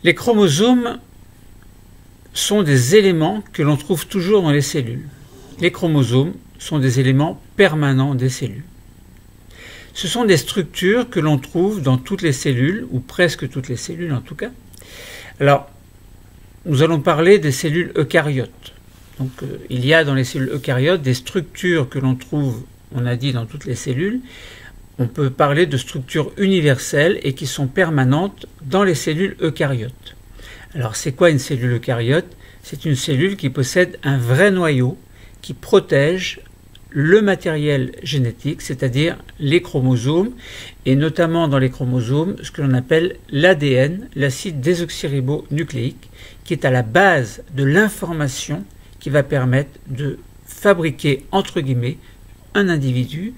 Les chromosomes sont des éléments que l'on trouve toujours dans les cellules. Les chromosomes sont des éléments permanents des cellules. Ce sont des structures que l'on trouve dans toutes les cellules, ou presque toutes les cellules en tout cas. Alors, nous allons parler des cellules eucaryotes. Donc, il y a dans les cellules eucaryotes des structures que l'on trouve, on a dit, dans toutes les cellules. On peut parler de structures universelles et qui sont permanentes dans les cellules eucaryotes. Alors, c'est quoi une cellule eucaryote? C'est une cellule qui possède un vrai noyau qui protège le matériel génétique, c'est-à-dire les chromosomes, et notamment dans les chromosomes, ce que l'on appelle l'ADN, l'acide désoxyribonucléique, qui est à la base de l'information qui va permettre de fabriquer, entre guillemets, un individu,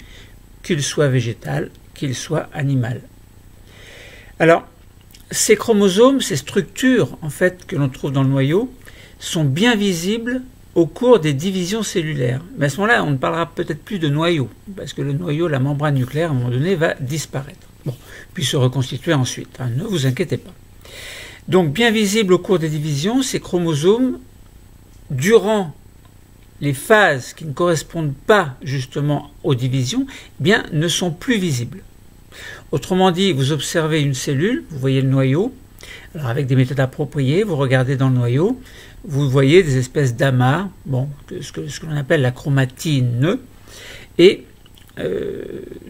qu'il soit végétal, qu'il soit animal. Alors, ces chromosomes, ces structures, en fait, que l'on trouve dans le noyau, sont bien visibles au cours des divisions cellulaires. Mais à ce moment-là, on ne parlera peut-être plus de noyau, parce que le noyau, la membrane nucléaire, à un moment donné, va disparaître. Bon, puis se reconstituer ensuite, hein, ne vous inquiétez pas. Donc, bien visibles au cours des divisions, ces chromosomes, durant les phases qui ne correspondent pas justement aux divisions, eh bien, ne sont plus visibles. Autrement dit, vous observez une cellule, vous voyez le noyau, alors avec des méthodes appropriées, vous regardez dans le noyau, vous voyez des espèces d'amas, bon, ce que l'on appelle la chromatine, et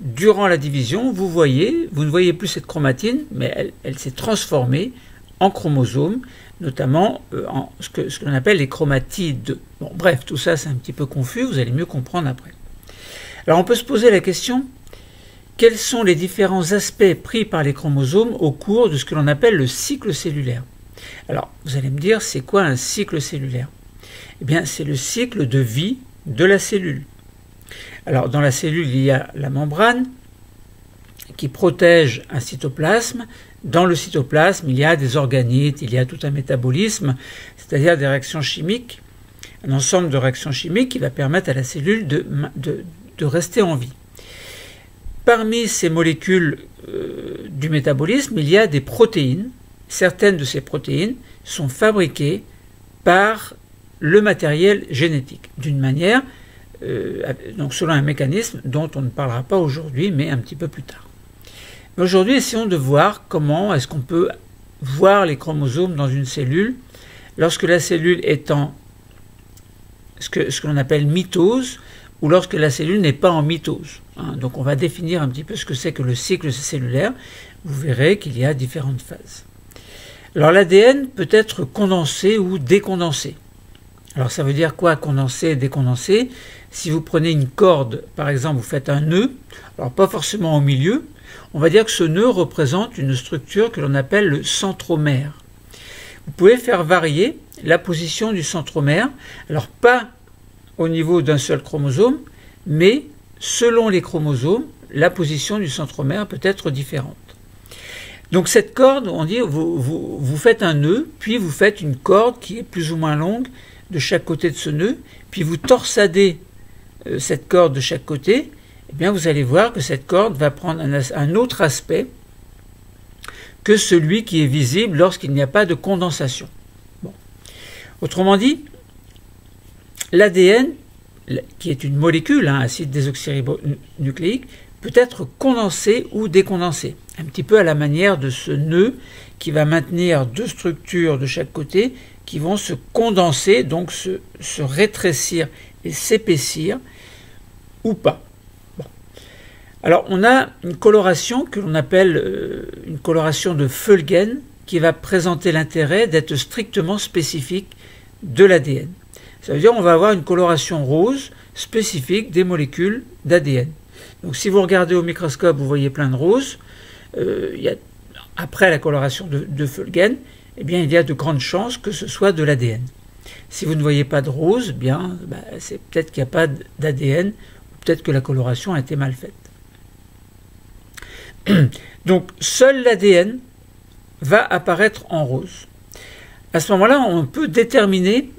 durant la division, vous ne voyez plus cette chromatine, mais elle s'est transformée en chromosomes, notamment en ce que l'on appelle les chromatides. Bon, bref, tout ça c'est un petit peu confus, vous allez mieux comprendre après. Alors on peut se poser la question, quels sont les différents aspects pris par les chromosomes au cours de ce que l'on appelle le cycle cellulaire? Alors vous allez me dire, c'est quoi un cycle cellulaire? Eh bien c'est le cycle de vie de la cellule. Alors dans la cellule il y a la membrane qui protège un cytoplasme. Dans le cytoplasme, il y a des organites, il y a tout un métabolisme, c'est-à-dire des réactions chimiques, un ensemble de réactions chimiques qui va permettre à la cellule de rester en vie. Parmi ces molécules du métabolisme, il y a des protéines. Certaines de ces protéines sont fabriquées par le matériel génétique, d'une manière, donc selon un mécanisme dont on ne parlera pas aujourd'hui, mais un petit peu plus tard. Aujourd'hui, essayons de voir comment est-ce qu'on peut voir les chromosomes dans une cellule lorsque la cellule est en ce que l'on appelle mitose ou lorsque la cellule n'est pas en mitose. Donc on va définir un petit peu ce que c'est que le cycle cellulaire. Vous verrez qu'il y a différentes phases. Alors l'ADN peut être condensé ou décondensé. Alors ça veut dire quoi, condensé et décondensé? Si vous prenez une corde, par exemple, vous faites un nœud, alors pas forcément au milieu, on va dire que ce nœud représente une structure que l'on appelle le centromère. Vous pouvez faire varier la position du centromère, alors pas au niveau d'un seul chromosome, mais selon les chromosomes, la position du centromère peut être différente. Donc cette corde, on dit, vous faites un nœud, puis vous faites une corde qui est plus ou moins longue de chaque côté de ce nœud, puis vous torsadez cette corde de chaque côté, eh bien vous allez voir que cette corde va prendre un autre aspect que celui qui est visible lorsqu'il n'y a pas de condensation. Bon. Autrement dit, l'ADN, qui est une molécule, acide désoxyribonucléique, peut être condensé ou décondensé, un petit peu à la manière de ce nœud qui va maintenir deux structures de chaque côté qui vont se condenser, donc se rétrécir et s'épaissir, ou pas. Bon. Alors on a une coloration que l'on appelle une coloration de Feulgen qui va présenter l'intérêt d'être strictement spécifique de l'ADN. Ça veut dire qu'on va avoir une coloration rose spécifique des molécules d'ADN. Donc si vous regardez au microscope, vous voyez plein de roses. Après la coloration de Feulgen, eh bien, il y a de grandes chances que ce soit de l'ADN. Si vous ne voyez pas de rose, c'est peut-être qu'il n'y a pas d'ADN, ou peut-être que la coloration a été mal faite. Donc, seul l'ADN va apparaître en rose. À ce moment-là, on peut déterminer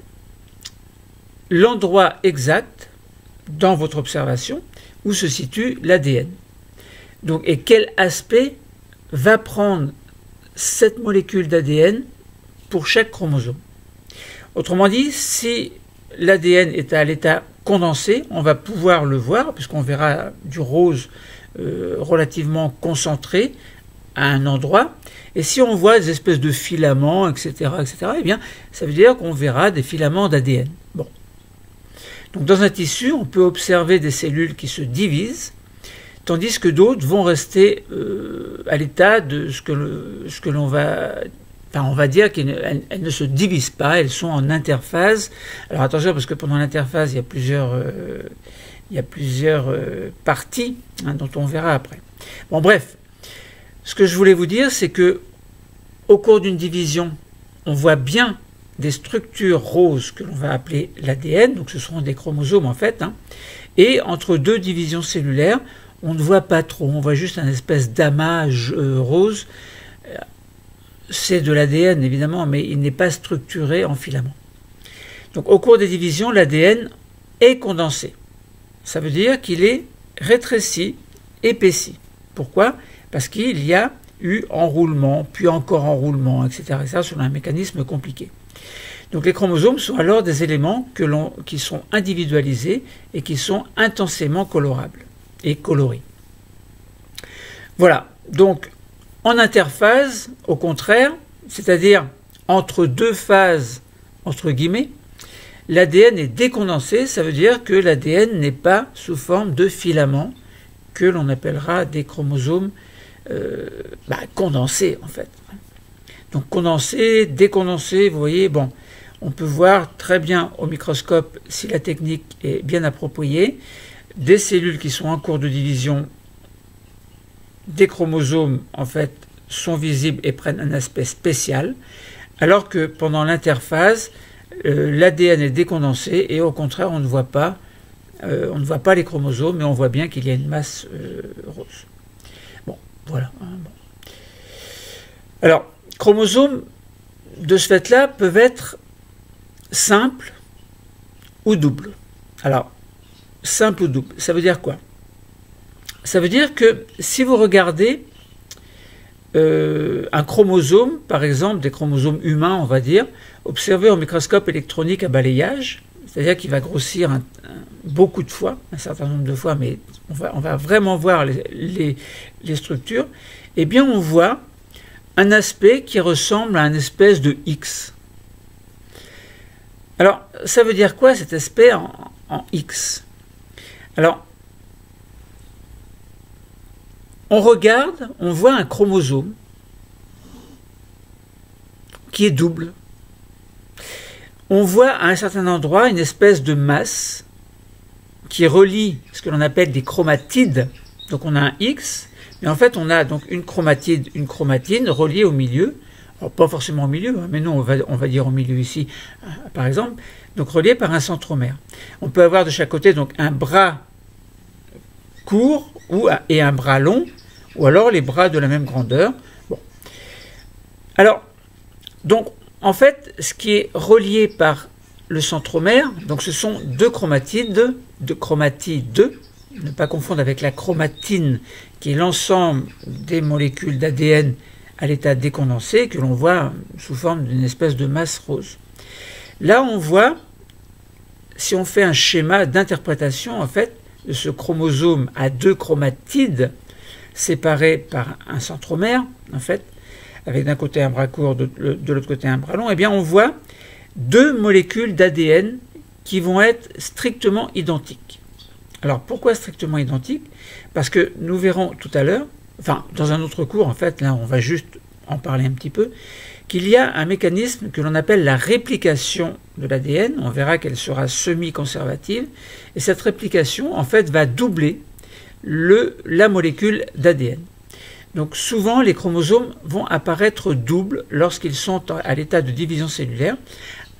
l'endroit exact dans votre observation où se situe l'ADN. Donc, et quel aspect va prendre cette molécule d'ADN pour chaque chromosome. Autrement dit, si l'ADN est à l'état condensé, on va pouvoir le voir, puisqu'on verra du rose relativement concentré à un endroit. Et si on voit des espèces de filaments, etc., eh bien, ça veut dire qu'on verra des filaments d'ADN. Bon. Donc, dans un tissu, on peut observer des cellules qui se divisent, tandis que d'autres vont rester à l'état de ce que l'on va... Enfin, on va dire qu'elles ne se divisent pas, elles sont en interphase. Alors attention, parce que pendant l'interphase, il y a plusieurs parties dont on verra après. Bon, bref, ce que je voulais vous dire, c'est que au cours d'une division, on voit bien des structures roses que l'on va appeler l'ADN, donc ce seront des chromosomes en fait, et entre deux divisions cellulaires, on ne voit pas trop, on voit juste un espèce d'amas rose. C'est de l'ADN évidemment, mais il n'est pas structuré en filaments. Donc au cours des divisions, l'ADN est condensé. Ça veut dire qu'il est rétréci, épaissi. Pourquoi? Parce qu'il y a eu enroulement, puis encore enroulement, etc. sur un mécanisme compliqué. Donc les chromosomes sont alors des éléments qui sont individualisés et qui sont intensément colorables et colorés. Voilà, donc en interphase, au contraire, c'est-à-dire entre deux phases, entre guillemets, l'ADN est décondensé, ça veut dire que l'ADN n'est pas sous forme de filaments que l'on appellera des chromosomes condensés en fait. Donc condensé, décondensé, vous voyez, bon, on peut voir très bien au microscope, si la technique est bien appropriée, des cellules qui sont en cours de division, des chromosomes en fait sont visibles et prennent un aspect spécial, alors que pendant l'interphase, l'ADN est décondensé et au contraire on ne voit pas les chromosomes, mais on voit bien qu'il y a une masse rose. Bon, voilà. Bon. Alors, chromosomes de ce fait-là peuvent être simples ou doubles. Alors, simple ou double, ça veut dire quoi? Ça veut dire que si vous regardez un chromosome, par exemple des chromosomes humains, on va dire, observé au microscope électronique à balayage, c'est-à-dire qu'il va grossir beaucoup de fois, un certain nombre de fois, mais on va vraiment voir les structures, eh bien on voit un aspect qui ressemble à une espèce de X. Alors, ça veut dire quoi cet aspect en X? Alors, on regarde, on voit un chromosome qui est double. On voit à un certain endroit une espèce de masse qui relie ce que l'on appelle des chromatides. Donc on a un X, mais en fait on a donc une chromatine reliée au milieu. Alors, pas forcément au milieu, mais nous on va dire au milieu ici, par exemple, donc reliée par un centromère. On peut avoir de chaque côté donc un bras court et un bras long, ou alors les bras de la même grandeur. Bon. Alors, donc, en fait, ce qui est relié par le centromère, donc ce sont deux chromatides, ne pas confondre avec la chromatine, qui est l'ensemble des molécules d'ADN à l'état décondensé, que l'on voit sous forme d'une espèce de masse rose. Là, on voit, si on fait un schéma d'interprétation, en fait, de ce chromosome à deux chromatides, séparés par un centromère, en fait, avec d'un côté un bras court, de l'autre côté un bras long, eh bien on voit deux molécules d'ADN qui vont être strictement identiques. Alors pourquoi strictement identiques? Parce que nous verrons tout à l'heure, enfin dans un autre cours en fait, là on va juste en parler un petit peu, qu'il y a un mécanisme que l'on appelle la réplication de l'ADN, on verra qu'elle sera semi-conservative, et cette réplication en fait va doubler la molécule d'ADN. Donc souvent les chromosomes vont apparaître doubles lorsqu'ils sont à l'état de division cellulaire,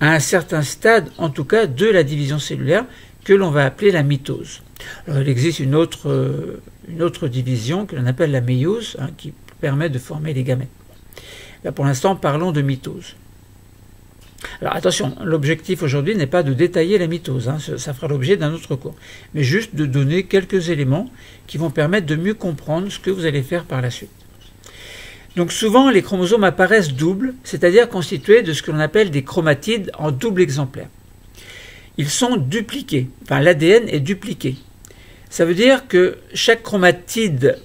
à un certain stade en tout cas de la division cellulaire que l'on va appeler la mitose. Alors il existe une autre division que l'on appelle la méiose, qui permet de former les gamètes. Là pour l'instant parlons de mitose. Alors attention, l'objectif aujourd'hui n'est pas de détailler la mitose, ça fera l'objet d'un autre cours, mais juste de donner quelques éléments qui vont permettre de mieux comprendre ce que vous allez faire par la suite. Donc souvent, les chromosomes apparaissent doubles, c'est-à-dire constitués de ce que l'on appelle des chromatides en double exemplaire. Ils sont dupliqués, enfin l'ADN est dupliqué. Ça veut dire que chaque chromatide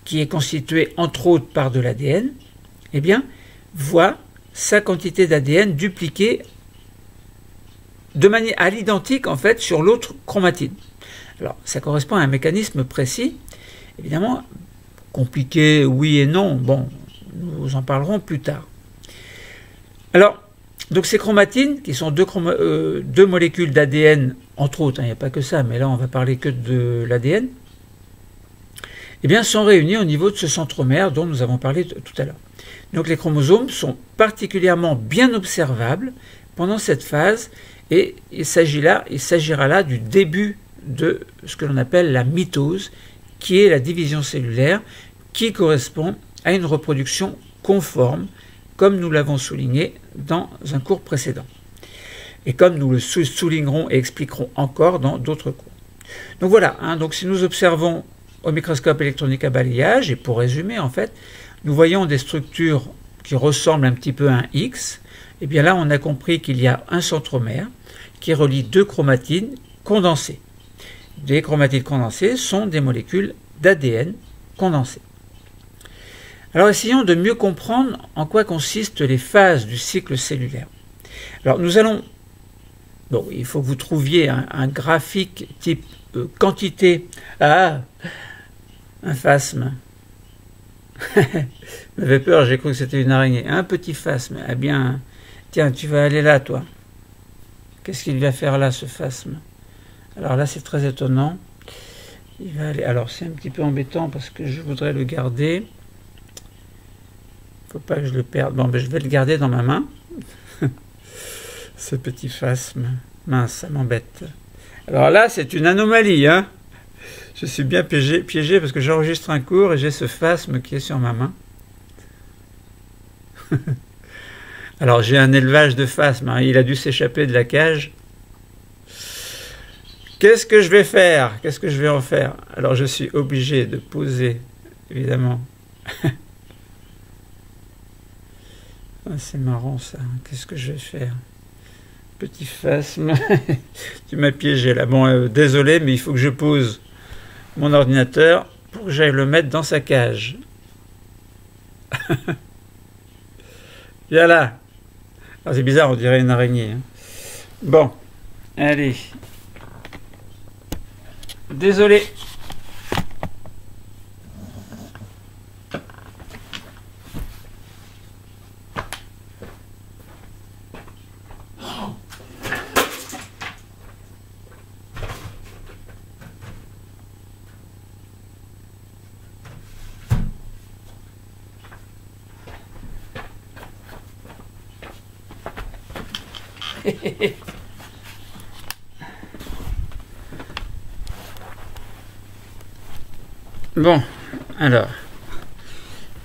qui est constituée entre autres par de l'ADN, eh bien, voit sa quantité d'ADN dupliquée de manière à l'identique en fait sur l'autre chromatide. Alors, ça correspond à un mécanisme précis, évidemment compliqué, oui et non. Bon, nous en parlerons plus tard. Alors, donc ces chromatines, qui sont deux molécules d'ADN, entre autres, il n'y a pas que ça, mais là on va parler que de l'ADN, eh bien, sont réunies au niveau de ce centromère dont nous avons parlé tout à l'heure. Donc les chromosomes sont particulièrement bien observables pendant cette phase et il s'agira là du début de ce que l'on appelle la mitose, qui est la division cellulaire qui correspond à une reproduction conforme, comme nous l'avons souligné dans un cours précédent. Et comme nous le soulignerons et expliquerons encore dans d'autres cours. Donc voilà, donc si nous observons au microscope électronique à balayage, et pour résumer en fait, nous voyons des structures qui ressemblent un petit peu à un X, et bien là on a compris qu'il y a un centromère qui relie deux chromatides condensées. Des chromatides condensées sont des molécules d'ADN condensées. Alors essayons de mieux comprendre en quoi consistent les phases du cycle cellulaire. Alors nous allons, bon, il faut que vous trouviez un graphique type quantité, un phasme. M'avait peur, j'ai cru que c'était une araignée. Un petit phasme. Eh bien, tiens, tu vas aller là, toi. Qu'est-ce qu'il va faire là, ce phasme? Alors là, c'est très étonnant. Il va aller. Alors, c'est un petit peu embêtant parce que je voudrais le garder. Faut pas que je le perde. Bon, ben, je vais le garder dans ma main. Ce petit phasme. Mince, ça m'embête. Alors là, c'est une anomalie, hein. Je suis bien piégé parce que j'enregistre un cours et j'ai ce phasme qui est sur ma main. Alors j'ai un élevage de phasmes, hein. Il a dû s'échapper de la cage. Qu'est-ce que je vais faire? Qu'est-ce que je vais en faire? Alors je suis obligé de poser, évidemment. C'est marrant ça. Qu'est-ce que je vais faire? Petit phasme. Tu m'as piégé là. Bon, désolé, mais il faut que je pose mon ordinateur pour que j'aille le mettre dans sa cage. Viens là. C'est bizarre, on dirait une araignée. Hein. Bon, allez. Désolé. Bon, alors,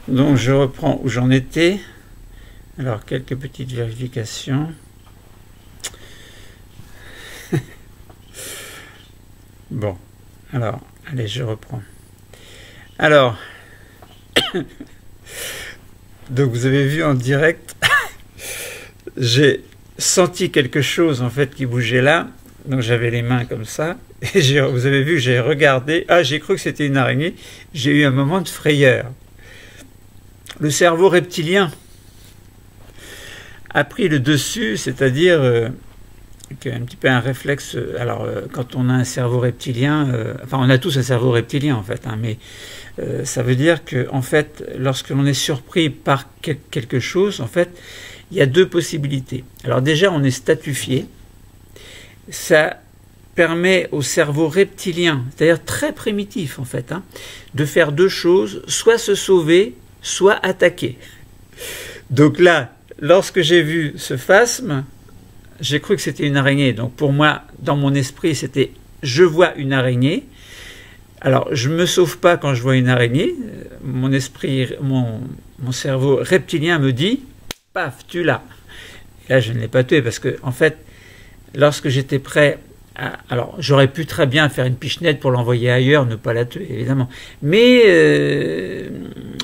donc je reprends où j'en étais. Alors, quelques petites vérifications. Bon, alors, allez, je reprends. Alors, donc vous avez vu en direct, j'ai senti quelque chose en fait qui bougeait là. Donc j'avais les mains comme ça. Et vous avez vu, j'ai regardé. Ah, j'ai cru que c'était une araignée. J'ai eu un moment de frayeur. Le cerveau reptilien a pris le dessus, c'est-à-dire un petit peu un réflexe. Alors, quand on a un cerveau reptilien, enfin, on a tous un cerveau reptilien en fait, hein, mais ça veut dire que en fait, lorsque l'on est surpris par quelque chose, en fait, il y a deux possibilités. Alors déjà, on est statufié. Ça permet au cerveau reptilien, c'est-à-dire très primitif en fait, hein, de faire deux choses, soit se sauver, soit attaquer. Donc là, lorsque j'ai vu ce phasme, j'ai cru que c'était une araignée. Donc pour moi, dans mon esprit, c'était « je vois une araignée ». Alors, je ne me sauve pas quand je vois une araignée. Mon esprit, mon cerveau reptilien me dit « paf, tu l'as ». Là, je ne l'ai pas tué parce que, en fait, lorsque j'étais prêt à... Alors, j'aurais pu très bien faire une pichenette pour l'envoyer ailleurs, ne pas la tuer, évidemment. Mais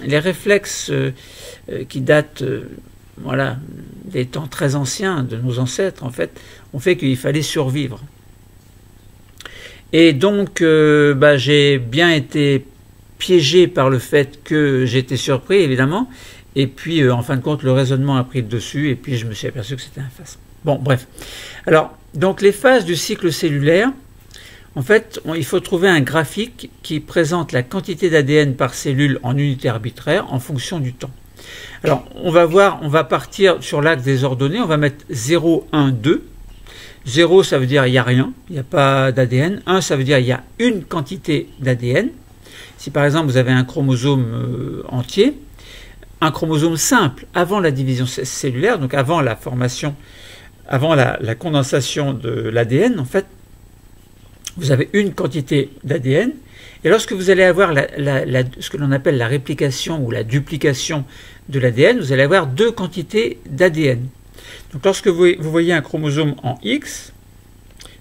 les réflexes qui datent voilà, des temps très anciens de nos ancêtres, en fait, ont fait qu'il fallait survivre. Et donc, j'ai bien été piégé par le fait que j'étais surpris, évidemment, et puis, en fin de compte, le raisonnement a pris le dessus, et puis je me suis aperçu que c'était un phasme. Bon, bref. Alors, donc les phases du cycle cellulaire, en fait, il faut trouver un graphique qui présente la quantité d'ADN par cellule en unité arbitraire en fonction du temps. Alors, on va partir sur l'axe des ordonnées, on va mettre 0, 1, 2. 0, ça veut dire il n'y a rien, il n'y a pas d'ADN. 1, ça veut dire il y a une quantité d'ADN. Si par exemple vous avez un chromosome entier, un chromosome simple avant la division cellulaire, donc avant la formation, avant la condensation de l'ADN, en fait, vous avez une quantité d'ADN. Et lorsque vous allez avoir ce que l'on appelle la réplication ou la duplication de l'ADN, vous allez avoir deux quantités d'ADN. Donc lorsque vous voyez un chromosome en X,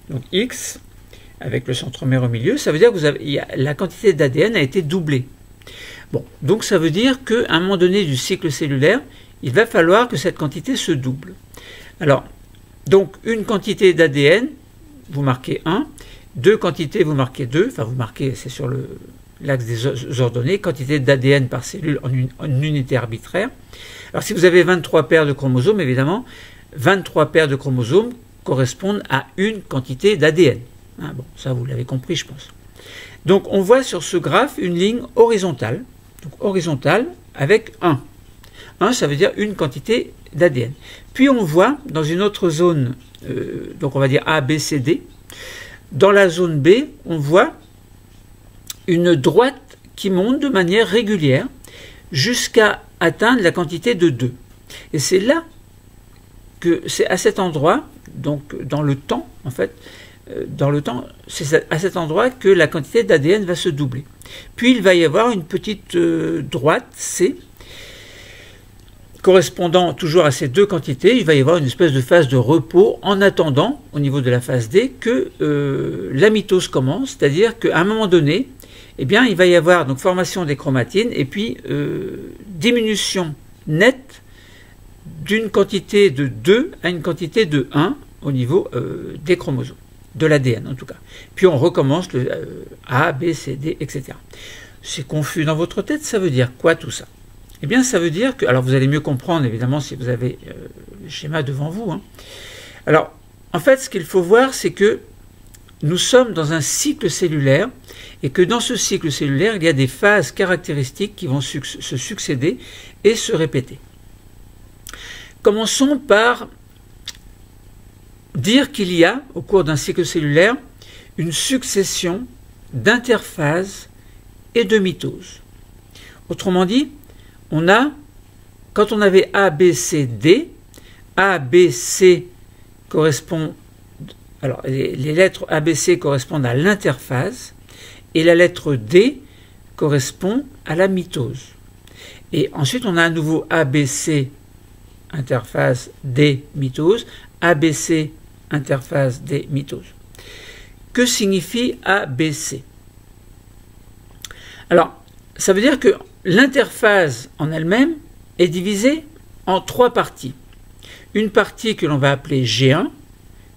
donc X, avec le centromère au milieu, ça veut dire que la quantité d'ADN a été doublée. Bon, donc ça veut dire qu'à un moment donné du cycle cellulaire, il va falloir que cette quantité se double. Alors, donc une quantité d'ADN, vous marquez 1, deux quantités, vous marquez 2, enfin vous marquez, c'est sur l'axe des ordonnées, quantité d'ADN par cellule en unité arbitraire. Alors si vous avez 23 paires de chromosomes, évidemment, 23 paires de chromosomes correspondent à une quantité d'ADN. Hein, bon, ça vous l'avez compris, je pense. Donc on voit sur ce graphe une ligne horizontale, donc horizontale avec 1. 1, ça veut dire une quantité d'ADN. Puis on voit dans une autre zone, donc on va dire A, B, C, D, dans la zone B, on voit une droite qui monte de manière régulière jusqu'à atteindre la quantité de 2. Et c'est là que c'est à cet endroit, donc dans le temps, en fait, c'est à cet endroit que la quantité d'ADN va se doubler. Puis il va y avoir une petite droite C, correspondant toujours à ces deux quantités. Il va y avoir une espèce de phase de repos en attendant, au niveau de la phase D, que la mitose commence, c'est-à-dire qu'à un moment donné, eh bien, il va y avoir donc formation des chromatines et puis diminution nette d'une quantité de 2 à une quantité de 1 au niveau des chromosomes, de l'ADN en tout cas. Puis on recommence le A, B, C, D, etc. C'est confus dans votre tête, ça veut dire quoi tout ça? Eh bien, ça veut dire que, alors vous allez mieux comprendre évidemment si vous avez le schéma devant vous. Hein. Alors, en fait, ce qu'il faut voir, c'est que nous sommes dans un cycle cellulaire et que dans ce cycle cellulaire, il y a des phases caractéristiques qui vont se succéder et se répéter. Commençons par dire qu'il y a, au cours d'un cycle cellulaire, une succession d'interphases et de mitoses. Autrement dit, quand on avait A, B, C, D, A, B, C correspond, alors les lettres A, B, C correspondent à l'interphase et la lettre D correspond à la mitose. Et ensuite on a à nouveau A, B, C, interphase D, mitose, A, B, C, interphase D, mitose. Que signifie A, B, C? Alors, ça veut dire que l'interphase en elle-même est divisée en trois parties. Une partie que l'on va appeler G1,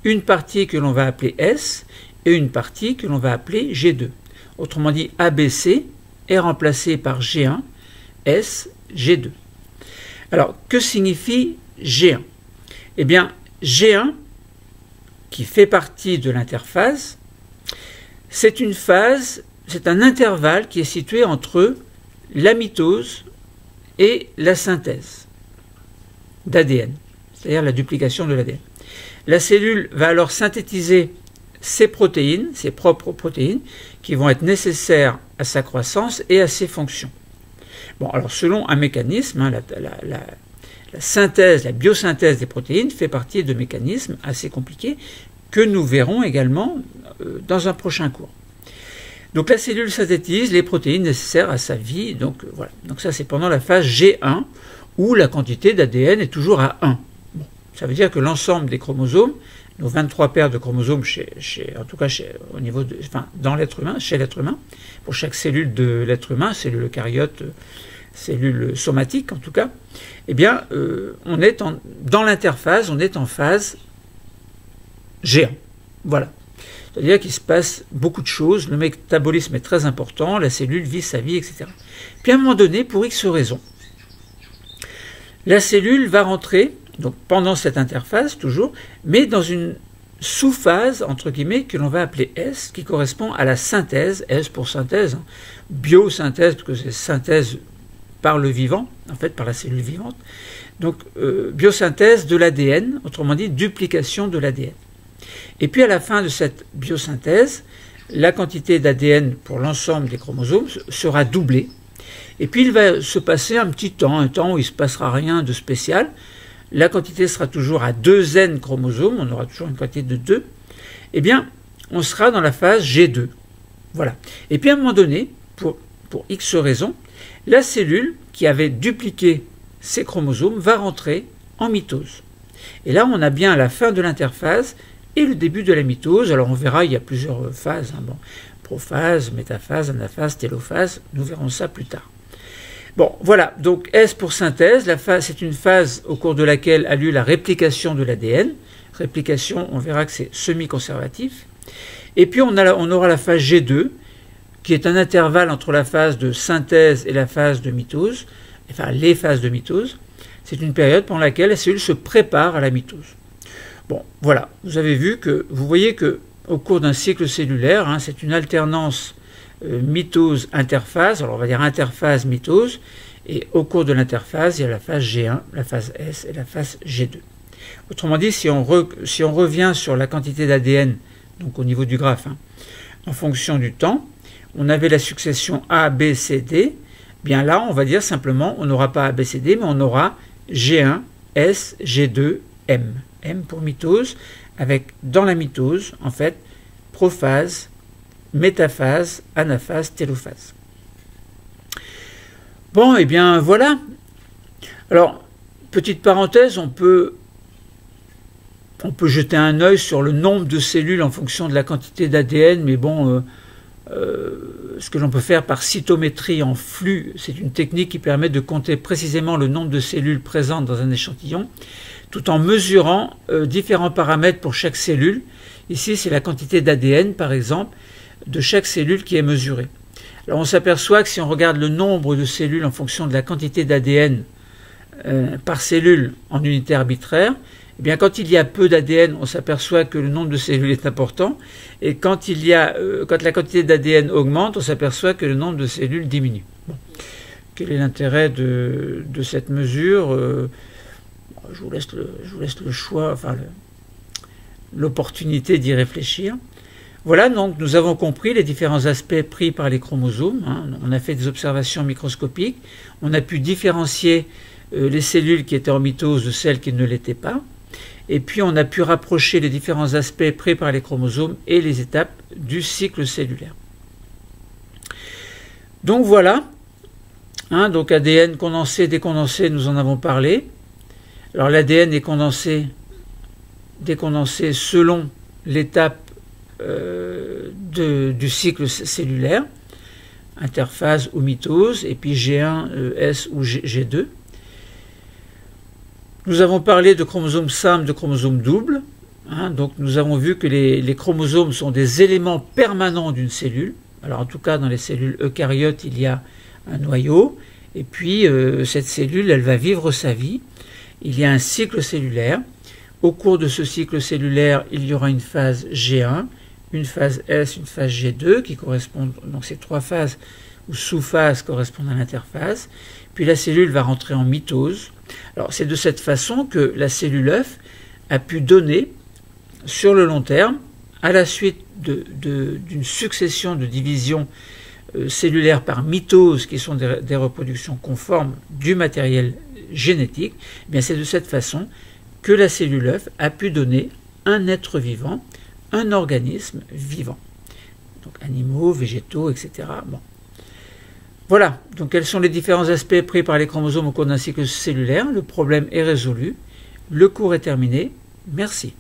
une partie que l'on va appeler S et une partie que l'on va appeler G2. Autrement dit, ABC est remplacé par G1, S, G2. Alors, que signifie G1? Eh bien, G1, qui fait partie de l'interphase, c'est une phase, c'est un intervalle qui est situé entre la mitose et la synthèse d'ADN, c'est-à-dire la duplication de l'ADN. La cellule va alors synthétiser ses protéines, ses propres protéines, qui vont être nécessaires à sa croissance et à ses fonctions. Bon, alors selon un mécanisme, hein, la synthèse, la biosynthèse des protéines fait partie de mécanismes assez compliqués que nous verrons également dans un prochain cours. Donc la cellule synthétise les protéines nécessaires à sa vie. Donc voilà. Donc ça c'est pendant la phase G1 où la quantité d'ADN est toujours à 1. Bon, ça veut dire que l'ensemble des chromosomes, nos 23 paires de chromosomes en tout cas au niveau dans l'être humain, chez l'être humain, pour chaque cellule de l'être humain, cellule eucaryote, cellules somatiques en tout cas, eh bien, on est dans l'interphase, on est en phase G1. Voilà. C'est-à-dire qu'il se passe beaucoup de choses, le métabolisme est très important, la cellule vit sa vie, etc. Puis à un moment donné, pour X raisons, la cellule va rentrer, donc pendant cette interphase toujours, mais dans une sous-phase, entre guillemets, que l'on va appeler S, qui correspond à la synthèse, S pour synthèse, biosynthèse, parce que c'est synthèse par le vivant, en fait par la cellule vivante, donc biosynthèse de l'ADN, autrement dit duplication de l'ADN. Et puis à la fin de cette biosynthèse, la quantité d'ADN pour l'ensemble des chromosomes sera doublée. Et puis il va se passer un temps où il ne se passera rien de spécial. La quantité sera toujours à 2N chromosomes, on aura toujours une quantité de 2. Eh bien, on sera dans la phase G2. Voilà. Et puis à un moment donné, pour X raisons, la cellule qui avait dupliqué ses chromosomes va rentrer en mitose. Et là, on a bien la fin de l'interphase et le début de la mitose. Alors on verra, il y a plusieurs phases, hein, bon, prophase, métaphase, anaphase, télophase, nous verrons ça plus tard. Bon, voilà, donc S pour synthèse, c'est une phase au cours de laquelle a lieu la réplication de l'ADN. Réplication, on verra que c'est semi-conservatif. Et puis on aura la phase G2, qui est un intervalle entre la phase de synthèse et la phase de mitose, enfin les phases de mitose. C'est une période pendant laquelle la cellule se prépare à la mitose. Bon, voilà, vous voyez que au cours d'un cycle cellulaire, hein, c'est une alternance mitose-interphase, alors on va dire interphase-mitose, et au cours de l'interphase, il y a la phase G1, la phase S et la phase G2. Autrement dit, si on revient sur la quantité d'ADN, donc au niveau du graphe, hein, en fonction du temps, on avait la succession A, B, C, D, bien là, on va dire simplement, on n'aura pas A, B, C, D, mais on aura G1, S, G2, M. M pour mitose, avec dans la mitose, en fait, prophase, métaphase, anaphase, télophase. Bon, et bien voilà. Alors, petite parenthèse, on peut jeter un œil sur le nombre de cellules en fonction de la quantité d'ADN, mais bon, ce que l'on peut faire par cytométrie en flux, c'est une technique qui permet de compter précisément le nombre de cellules présentes dans un échantillon, tout en mesurant différents paramètres pour chaque cellule. Ici, c'est la quantité d'ADN, par exemple, de chaque cellule qui est mesurée. Alors on s'aperçoit que si on regarde le nombre de cellules en fonction de la quantité d'ADN par cellule en unité arbitraire, eh bien quand il y a peu d'ADN, on s'aperçoit que le nombre de cellules est important, et quand la quantité d'ADN augmente, on s'aperçoit que le nombre de cellules diminue. Bon. Quel est l'intérêt de cette mesure? Je vous laisse le choix, enfin l'opportunité d'y réfléchir. Voilà, donc nous avons compris les différents aspects pris par les chromosomes. Hein. On a fait des observations microscopiques. On a pu différencier les cellules qui étaient en mitose de celles qui ne l'étaient pas. Et puis on a pu rapprocher les différents aspects pris par les chromosomes et les étapes du cycle cellulaire. Donc voilà. Hein, donc ADN condensé, décondensé, nous en avons parlé. Alors l'ADN est décondensé selon l'étape du cycle cellulaire, interphase ou mitose, et puis G1, S ou G2. Nous avons parlé de chromosomes simples, de chromosomes doubles. Hein, donc nous avons vu que les chromosomes sont des éléments permanents d'une cellule. Alors en tout cas dans les cellules eucaryotes, il y a un noyau, et puis cette cellule, elle va vivre sa vie. Il y a un cycle cellulaire. Au cours de ce cycle cellulaire, il y aura une phase G1, une phase S, une phase G2 qui correspondent, donc ces trois phases ou sous-phases correspondent à l'interphase. Puis la cellule va rentrer en mitose. Alors c'est de cette façon que la cellule œuf a pu donner sur le long terme, à la suite d'une succession de divisions cellulaires par mitose qui sont des reproductions conformes du matériel génétique, eh bien c'est de cette façon que la cellule œuf a pu donner un être vivant, un organisme vivant. Donc animaux, végétaux, etc. Bon. Voilà, donc quels sont les différents aspects pris par les chromosomes au cours d'un cycle cellulaire? Le problème est résolu, le cours est terminé, merci.